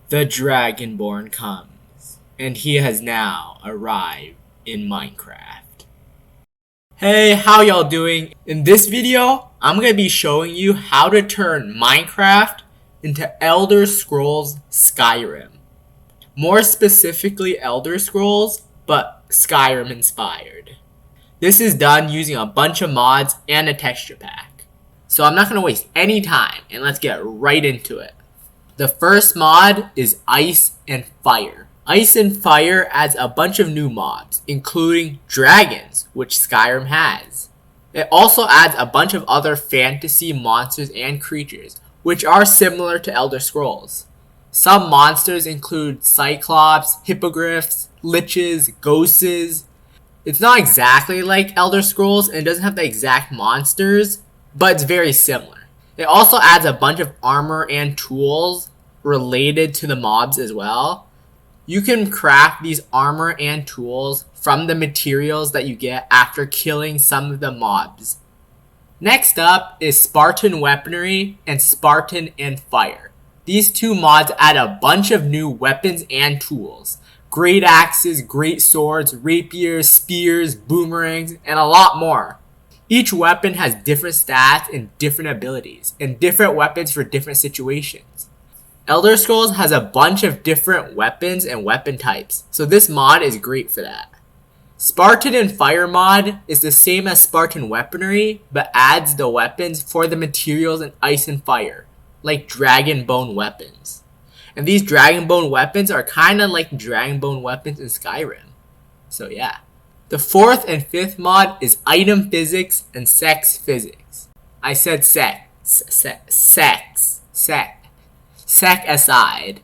The Dragonborn comes, and he has now arrived in Minecraft. Hey, how y'all doing? In this video, I'm going to be showing you how to turn Minecraft into Elder Scrolls Skyrim. More specifically Elder Scrolls, but Skyrim inspired. This is done using a bunch of mods and a texture pack. So I'm not going to waste any time, and let's get right into it. The first mod is Ice and Fire. Ice and Fire adds a bunch of new mobs, including dragons, which Skyrim has. It also adds a bunch of other fantasy monsters and creatures, which are similar to Elder Scrolls. Some monsters include cyclops, hippogriffs, liches, ghosts. It's not exactly like Elder Scrolls and it doesn't have the exact monsters, but it's very similar. It also adds a bunch of armor and tools related to the mobs as well. You can craft these armor and tools from the materials that you get after killing some of the mobs. Next up is Spartan Weaponary and Spartan and Fire. These two mods add a bunch of new weapons and tools. Great axes, great swords, rapiers, spears, boomerangs, and a lot more. Each weapon has different stats and different abilities, and different weapons for different situations. Elder Scrolls has a bunch of different weapons and weapon types, so this mod is great for that. Spartan and Fire mod is the same as Spartan Weaponary, but adds the weapons for the materials in Ice and Fire, like Dragon Bone weapons. And these Dragon Bone weapons are kinda like Dragon Bone weapons in Skyrim. So yeah. The fourth and fifth mod is Item Physics and Sex Physics. I said Sec aside.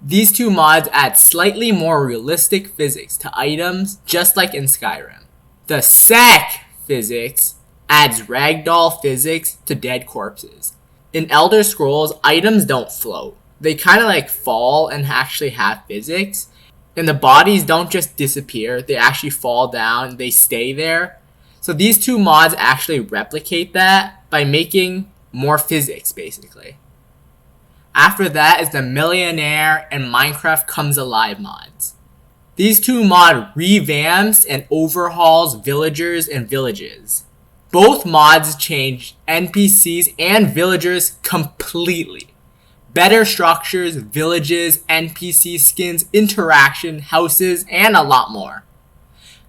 These two mods add slightly more realistic physics to items, just like in Skyrim. The Sec Physics adds ragdoll physics to dead corpses. In Elder Scrolls, items don't float. They kinda like fall and actually have physics. And the bodies don't just disappear, they actually fall down, they stay there. So these two mods actually replicate that by making more physics, basically. After that is the Millenaire and Minecraft Comes Alive mods. These two mod revamps and overhauls villagers and villages. Both mods change NPCs and villagers completely. Better structures, villages, NPC skins, interaction, houses, and a lot more.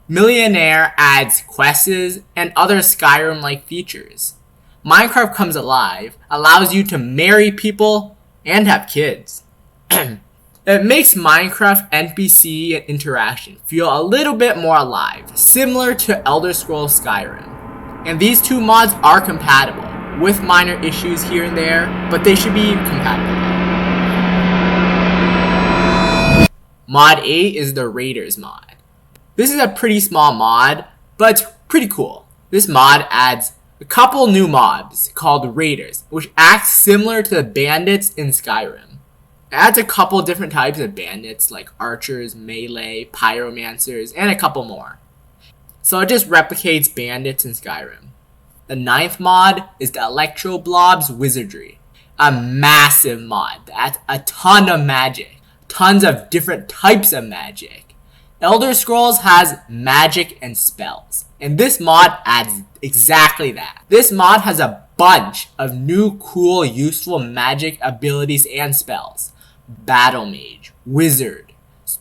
Millenaire adds quests and other Skyrim-like features. Minecraft Comes Alive allows you to marry people and have kids. It makes Minecraft NPC and interaction feel a little bit more alive, similar to Elder Scrolls Skyrim. And these two mods are compatible, with minor issues here and there, but they should be compatible. Mod 8 is the Raiders mod. This is a pretty small mod, but it's pretty cool. This mod adds a couple new mobs called Raiders, which act similar to the bandits in Skyrim. It adds a couple different types of bandits like archers, melee, pyromancers, and a couple more. So it just replicates bandits in Skyrim. The 9th mod is the Electroblob's Wizardry. A massive mod that adds a ton of magic. Tons of different types of magic. Elder Scrolls has magic and spells. And this mod adds exactly that. This mod has a bunch of new cool useful magic abilities and spells. Battle Mage, Wizard,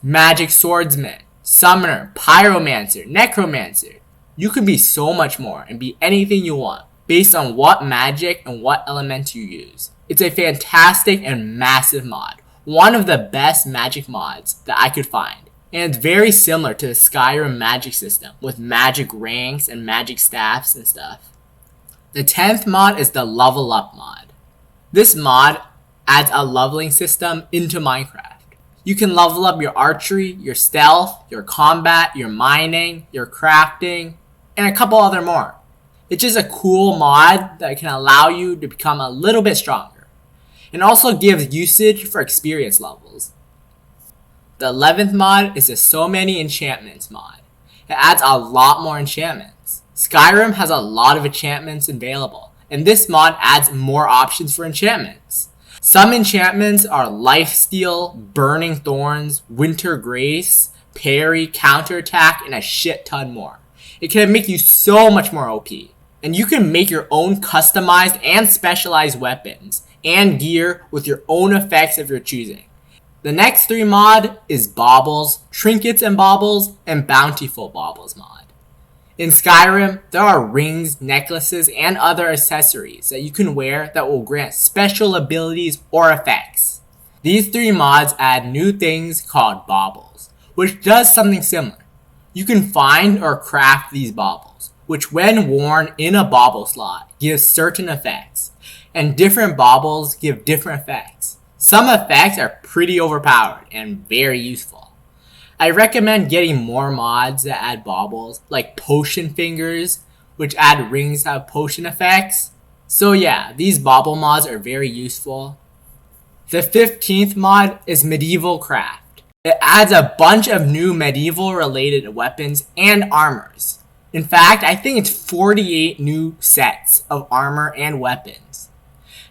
Magic Swordsman, Summoner, Pyromancer, Necromancer. You can be so much more and be anything you want based on what magic and what element you use. It's a fantastic and massive mod. One of the best magic mods that I could find. And it's very similar to the Skyrim magic system with magic ranks and magic staffs and stuff. The 10th mod is the Level Up mod. This mod adds a leveling system into Minecraft. You can level up your archery, your stealth, your combat, your mining, your crafting, and a couple other more. It's just a cool mod that can allow you to become a little bit stronger. And also gives usage for experience levels. The 11th mod is the Many Enchantments mod. It adds a lot more enchantments. Skyrim has a lot of enchantments available, and this mod adds more options for enchantments. Some enchantments are Lifesteal, Burning Thorns, Winter Grace, Parry, Counterattack, and a shit ton more. It can make you so much more OP. And you can make your own customized and specialized weapons and gear with your own effects of your choosing. The next 3 mod is Baubles, Trinkets and Baubles, and Bountiful Baubles mod. In Skyrim, there are rings, necklaces, and other accessories that you can wear that will grant special abilities or effects. These 3 mods add new things called Baubles, which does something similar. You can find or craft these baubles, which when worn in a bauble slot gives certain effects, and different baubles give different effects. Some effects are pretty overpowered and very useful. I recommend getting more mods that add baubles, like Potion Fingers, which add rings that have potion effects. So yeah, these bauble mods are very useful. The 15th mod is Medieval Craft. It adds a bunch of new medieval related weapons and armors. In fact, I think it's 48 new sets of armor and weapons.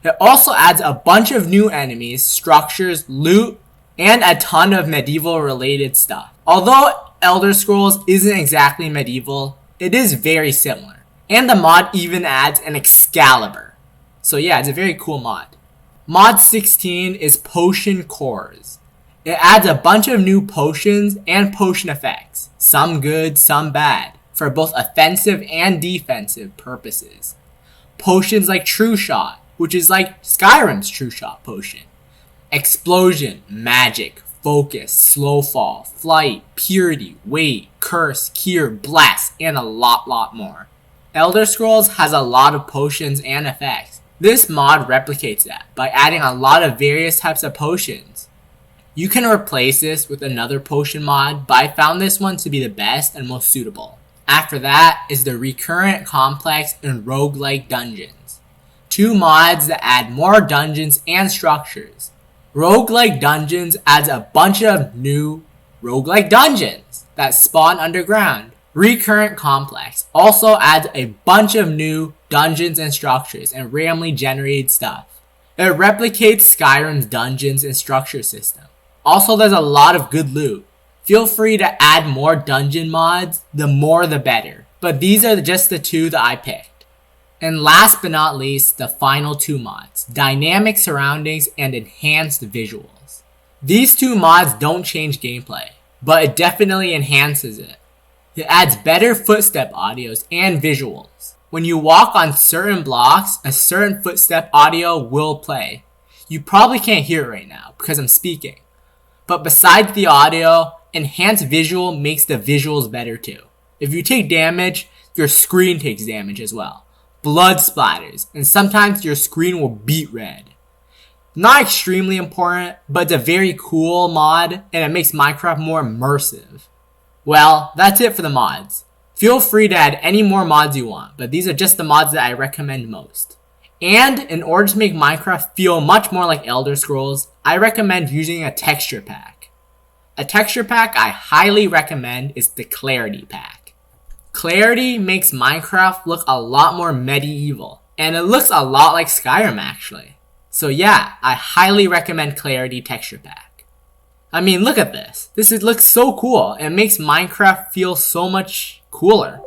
It also adds a bunch of new enemies, structures, loot, and a ton of medieval related stuff. Although Elder Scrolls isn't exactly medieval, it is very similar. And the mod even adds an Excalibur. So yeah, it's a very cool mod. Mod 16 is Potion Cores. It adds a bunch of new potions and potion effects, some good, some bad, for both offensive and defensive purposes. Potions like True Shot, which is like Skyrim's True Shot potion. Explosion, Magic, Focus, Slow Fall, Flight, Purity, Weight, Curse, Cure, Blast, and a lot more. Elder Scrolls has a lot of potions and effects. This mod replicates that by adding a lot of various types of potions. You can replace this with another potion mod, but I found this one to be the best and most suitable. After that is the Recurrent Complex and Rougelike Dungeons. 2 mods that add more dungeons and structures. Roguelike Dungeons adds a bunch of new roguelike dungeons that spawn underground. Recurrent Complex also adds a bunch of new dungeons and structures and randomly generated stuff. It replicates Skyrim's dungeons and structure system. Also, there's a lot of good loot. Feel free to add more dungeon mods, the more the better. But these are just the 2 that I picked. And last but not least, the final 2 mods, Dynamic Surroundings and Enhanced Visuals. These 2 mods don't change gameplay, but it definitely enhances it. It adds better footstep audios and visuals. When you walk on certain blocks, a certain footstep audio will play. You probably can't hear it right now because I'm speaking. But besides the audio, enhanced visual makes the visuals better too. If you take damage, your screen takes damage as well. Blood splatters, and sometimes your screen will beat red. Not extremely important, but it's a very cool mod, and it makes Minecraft more immersive. Well, that's it for the mods. Feel free to add any more mods you want, but these are just the mods that I recommend most. And in order to make Minecraft feel much more like Elder Scrolls, I recommend using a texture pack. A texture pack I highly recommend is the Clarity pack. Clarity makes Minecraft look a lot more medieval, and it looks a lot like Skyrim actually. So yeah, I highly recommend Clarity texture pack. I mean, look at this. Looks so cool. It makes Minecraft feel so much cooler.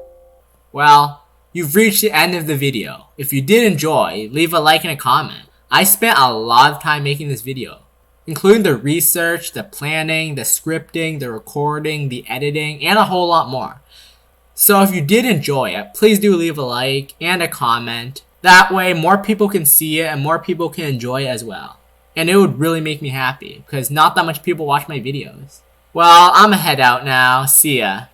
Well, you've reached the end of the video. If you did enjoy, leave a like and a comment. I spent a lot of time making this video, including the research, the planning, the scripting, the recording, the editing, and a whole lot more. So if you did enjoy it, please do leave a like and a comment. That way more people can see it and more people can enjoy it as well. And it would really make me happy because not that much people watch my videos. Well, I'm gonna head out now. See ya.